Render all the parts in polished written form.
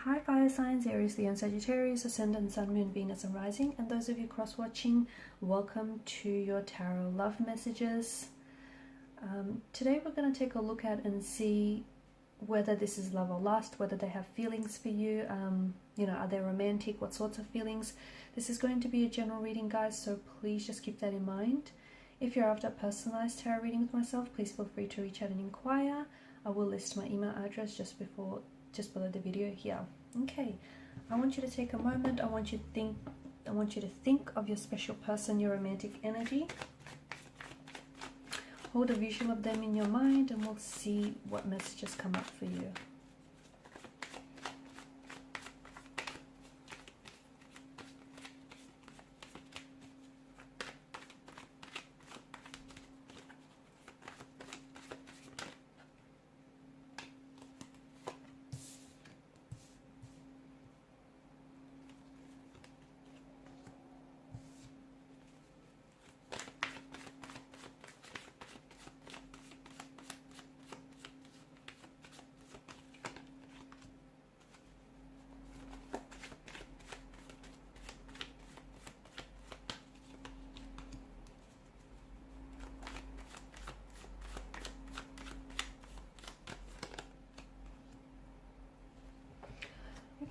Hi fire signs, Aries, Leo and Sagittarius, Ascendant, Sun, Moon, Venus and Rising. And those of you cross-watching, welcome to your tarot love messages. Today we're going to take a look at and see whether this is love or lust, whether they have feelings for you, are they romantic, what sorts of feelings. This is going to be a general reading, guys, so please just keep that in mind. If you're after a personalized tarot reading with myself, please feel free to reach out and inquire. I will list my email address just below the video here. Okay, I want you to take a moment. I want you to think of your special person, your romantic energy. Hold a visual of them in your mind and we'll see what messages come up for you.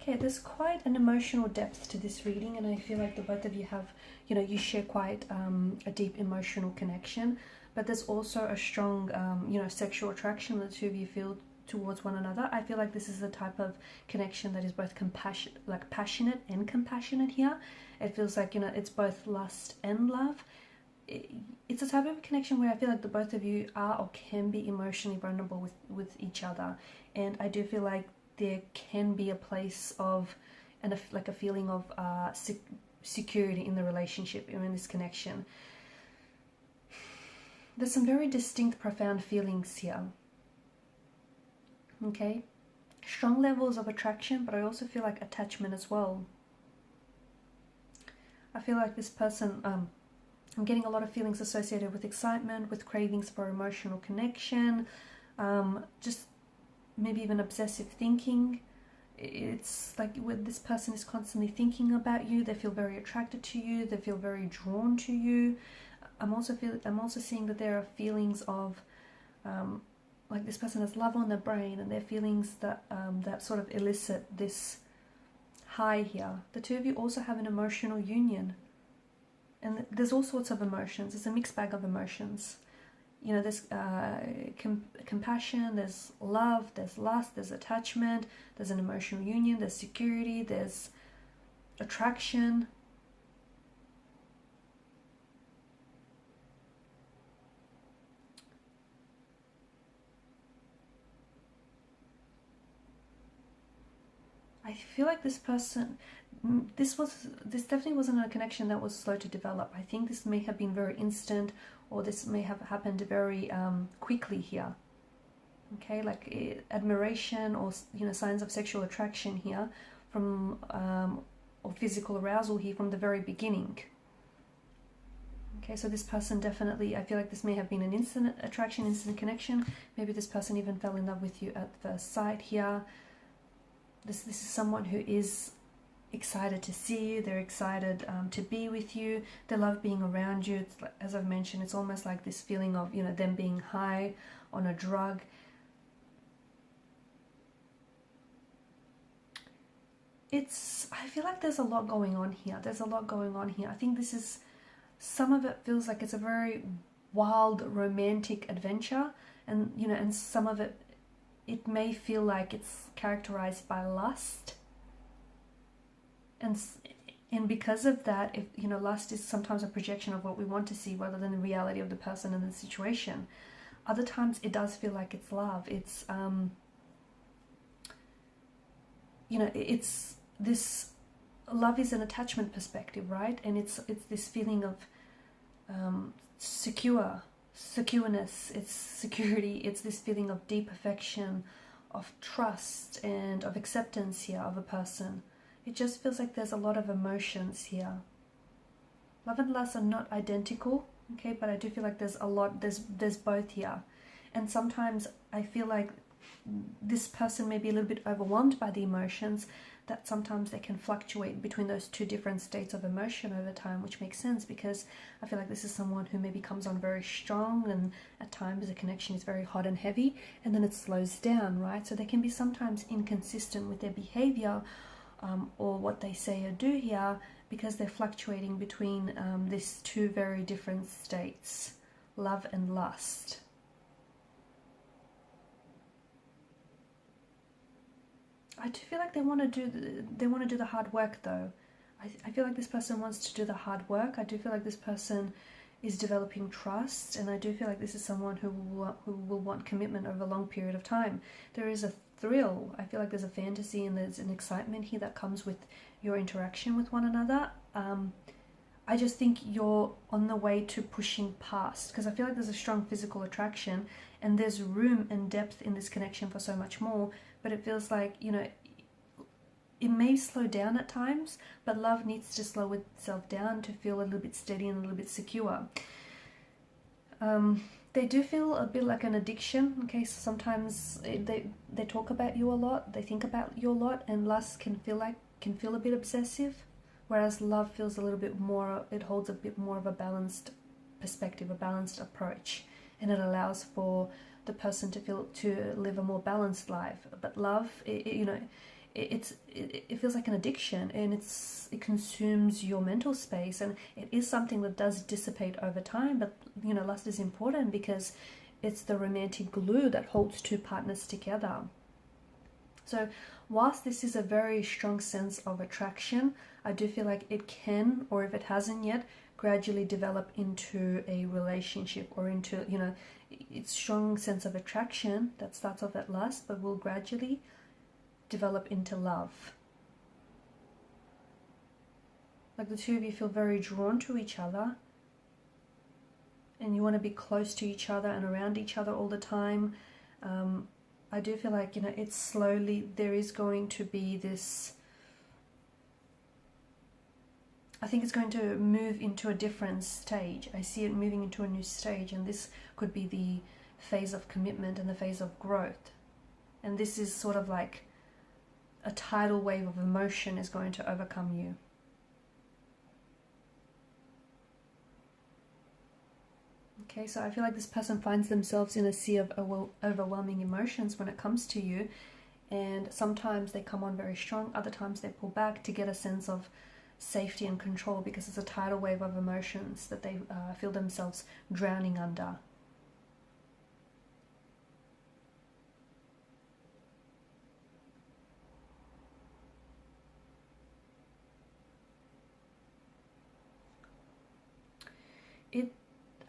Okay, there's quite an emotional depth to this reading, and I feel like the both of you have, you share quite a deep emotional connection, but there's also a strong, sexual attraction the two of you feel towards one another. I feel like this is the type of connection that is both passionate and compassionate here. It feels like, it's both lust and love. It's a type of connection where I feel like the both of you are or can be emotionally vulnerable with each other, and I do feel like there can be a place of a feeling of security in the relationship or in this connection. There's some very distinct, profound feelings here. Okay, strong levels of attraction, but I also feel like attachment as well. I feel like this person, I'm getting a lot of feelings associated with excitement, with cravings for emotional connection, just maybe even obsessive thinking. It's like when this person is constantly thinking about you, they feel very attracted to you, they feel very drawn to you. I'm also seeing that there are feelings of like this person has love on their brain, and their feelings that that sort of elicit this high here. The two of you also have an emotional union, and there's all sorts of emotions. It's a mixed bag of emotions. There's compassion, there's love, there's lust, there's attachment, there's an emotional union, there's security, there's attraction. I feel like this person, this definitely wasn't a connection that was slow to develop. I think this may have been very instant, or this may have happened very quickly here. Okay, like admiration or signs of sexual attraction here from or physical arousal here from the very beginning. Okay, so this person definitely, I feel like this may have been an instant attraction, instant connection. Maybe this person even fell in love with you at first sight here. This is someone who is excited to see you, they're excited to be with you, they love being around you. It's like, as I've mentioned, it's almost like this feeling of them being high on a drug. I feel like there's a lot going on here. I think this is, some of it feels like it's a very wild romantic adventure, and and some of it may feel like it's characterized by lust. And because of that, if lust is sometimes a projection of what we want to see rather than the reality of the person and the situation. Other times it does feel like it's love. It's it's this love is an attachment perspective, right? And it's this feeling of secureness, it's security, it's this feeling of deep affection, of trust and of acceptance here of a person. It just feels like there's a lot of emotions here. Love and lust are not identical, okay, but I do feel like there's a lot, there's both here. And sometimes I feel like this person may be a little bit overwhelmed by the emotions, that sometimes they can fluctuate between those two different states of emotion over time, which makes sense because I feel like this is someone who maybe comes on very strong, and at times the connection is very hot and heavy, and then it slows down, right? So they can be sometimes inconsistent with their behavior or what they say or do here, because they're fluctuating between these two very different states, love and lust. I do feel like they want to do the hard work though. I feel like this person wants to do the hard work. I do feel like this person is developing trust, and I do feel like this is someone who will want commitment over a long period of time. There is a thrill. I feel like there's a fantasy and there's an excitement here that comes with your interaction with one another. I just think you're on the way to pushing past, because I feel like there's a strong physical attraction and there's room and depth in this connection for so much more, but it feels like, you know, it may slow down at times, but love needs to slow itself down to feel a little bit steady and a little bit secure. They do feel a bit like an addiction. Okay, so sometimes they talk about you a lot, they think about you a lot, and lust can feel a bit obsessive, whereas love feels a little bit more, it holds a bit more of a balanced perspective, a balanced approach, and it allows for the person to live a more balanced life. But love, it feels like an addiction, and it consumes your mental space, and it is something that does dissipate over time. But you know, lust is important because it's the romantic glue that holds two partners together. So whilst this is a very strong sense of attraction, I do feel like it can, or if it hasn't yet, gradually develop into a relationship, or into, you know, it's strong sense of attraction that starts off at lust but will gradually develop into love. Like the two of you feel very drawn to each other, and you want to be close to each other and around each other all the time. I do feel like, you know, it's slowly, there is going to be this, I think it's going to move into a different stage. I see it moving into a new stage, and this could be the phase of commitment and the phase of growth. And this is sort of like a tidal wave of emotion is going to overcome you. Okay, so I feel like this person finds themselves in a sea of overwhelming emotions when it comes to you, and sometimes they come on very strong, other times they pull back to get a sense of safety and control, because it's a tidal wave of emotions that they feel themselves drowning under.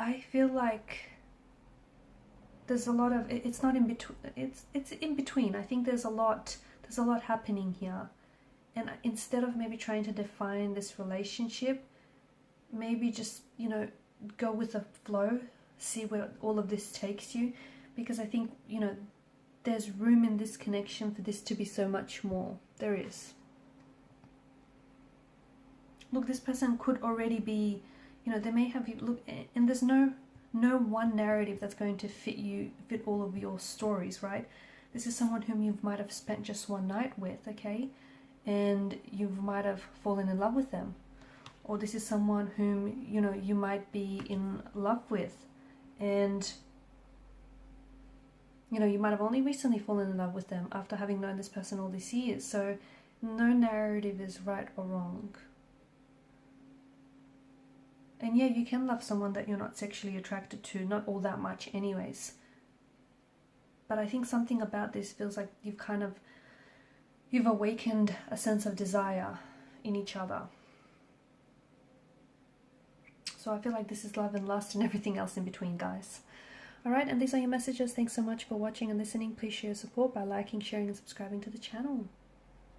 I feel like there's a lot of, it's not in between, it's in between. I think there's a lot happening here. And instead of maybe trying to define this relationship, maybe just, you know, go with the flow, see where all of this takes you, because I think, you know, there's room in this connection for this to be so much more. There is. Look, this person could already be, you know, they may have you look, and there's no one narrative that's going to fit all of your stories, right? This is someone whom you might have spent just one night with, okay, and you might have fallen in love with them, or this is someone whom, you know, you might be in love with, and you know, you might have only recently fallen in love with them after having known this person all these years. So no narrative is right or wrong. And yeah, you can love someone that you're not sexually attracted to, not all that much anyways. But I think something about this feels like you've awakened a sense of desire in each other. So I feel like this is love and lust and everything else in between, guys. Alright, and these are your messages. Thanks so much for watching and listening. Please share your support by liking, sharing and subscribing to the channel.